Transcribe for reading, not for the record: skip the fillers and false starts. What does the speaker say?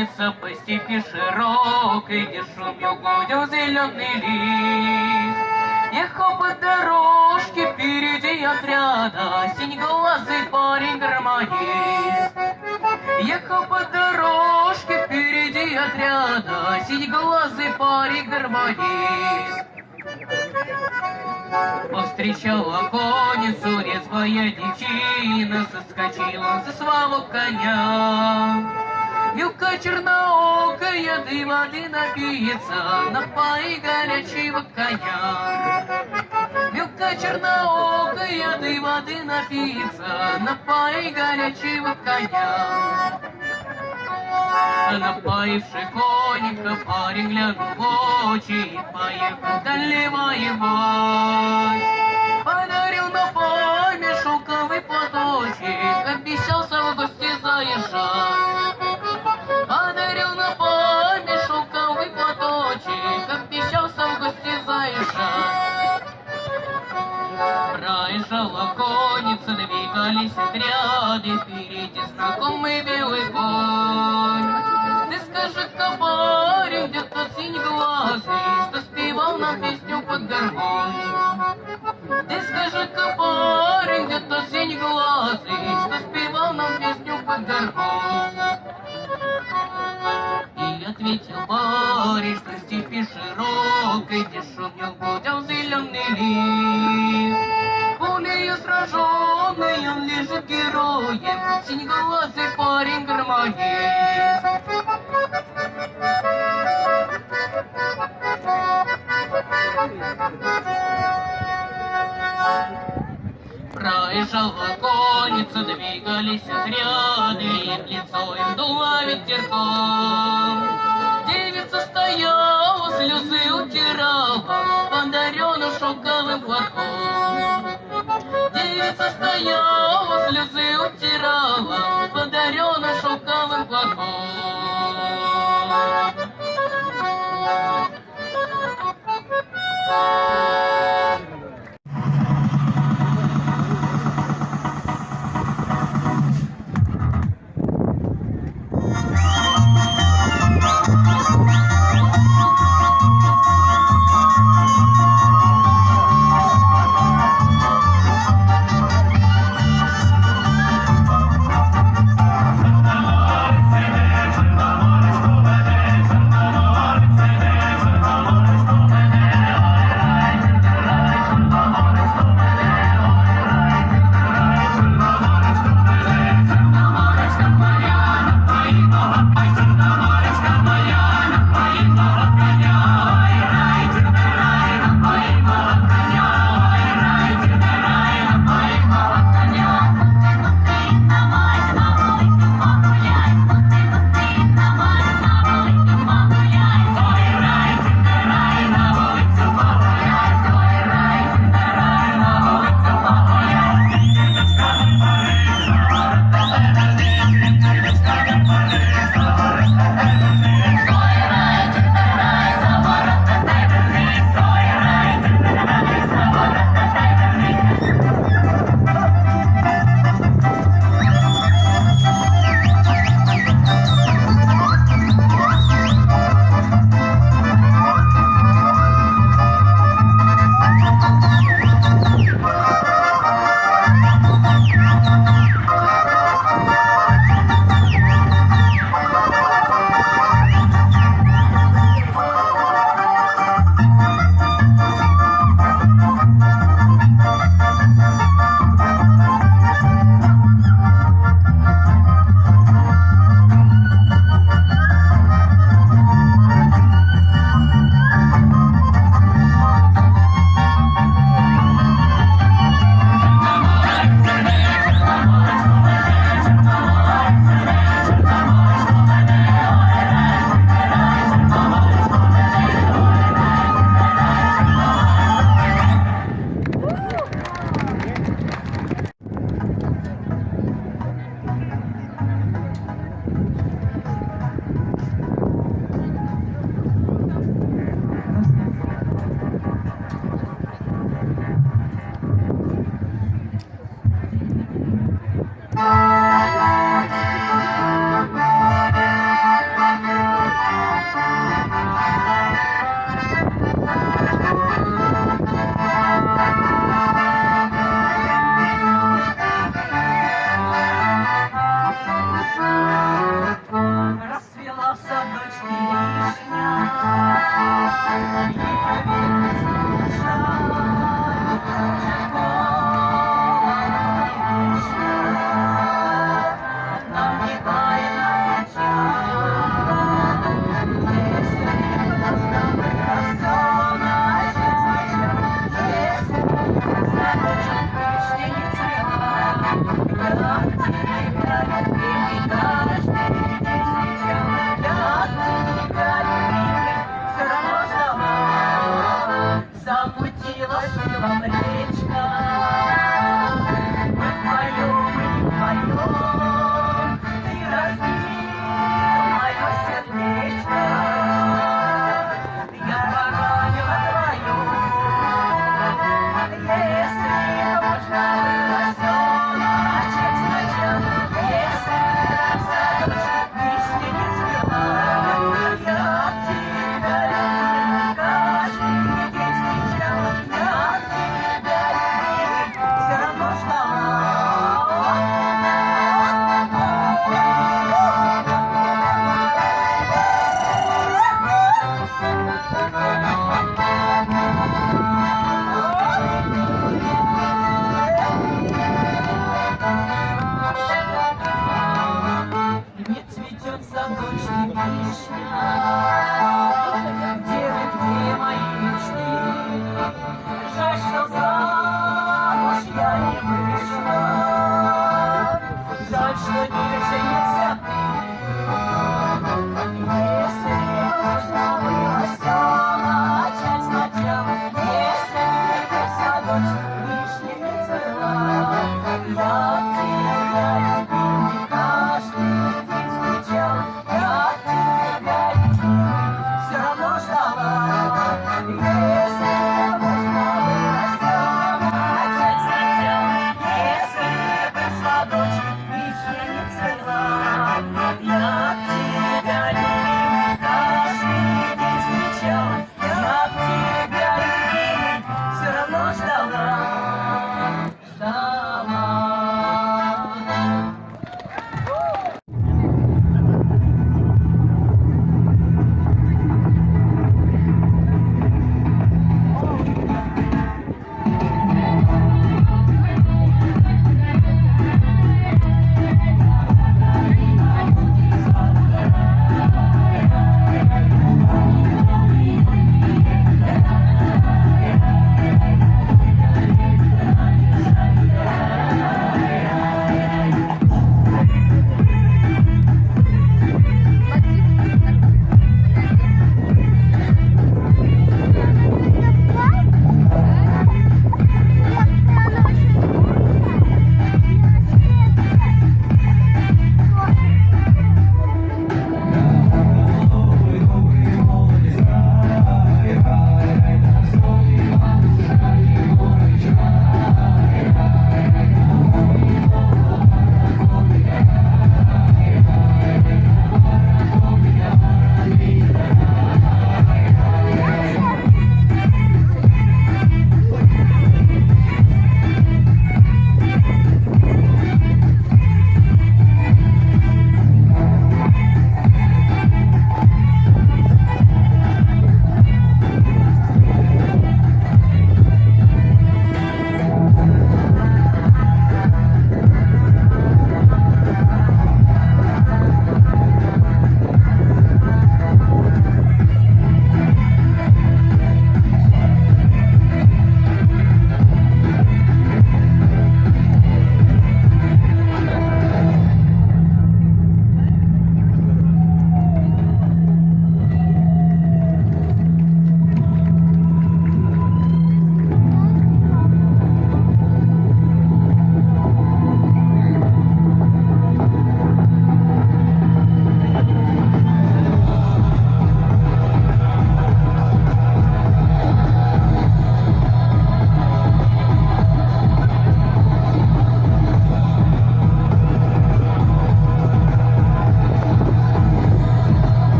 конница по степи широкой, где шумел, гудел зеленый лист. Ехал по дорожке впереди отряда синеглазый парень-гармонист. Ехал по дорожке впереди отряда синеглазый парень-гармонист. Повстречала конницу резвая девчина, соскочила со своего коня. Вилка черноокая, да и воды напиться, напои горячего коня. Вилка черноокая, да и воды напиться, напои горячего коня. Напоивший конника парень глянул в очи и поехал далее воевать. Подарил на память шелковый платочек, обещался в гости заезжать. Подарил на память шелковый платочек, обещался в гости заезжать. Проезжала конница, двигались отряды, впереди знакомый белый конь. Ты скажи-ка, парень, где тот синеглазый, что спевал нам песню под гармонь? Ты скажи-ка, парень, где тот синеглазый, что спевал нам песню под гармонь? И ответил парень, что в степи широкой, где шумел, гудел зеленый лист. Пулею сраженный он лежит героем, синеглазый парень-гармонист. Проезжала конница, двигались отряды, и в лицо им дула ветерком. Девица стояла, слезы утирала, подаренным шелковым платком. Девица стояла, слезы утирала, подаренным шелковым платком. рядом.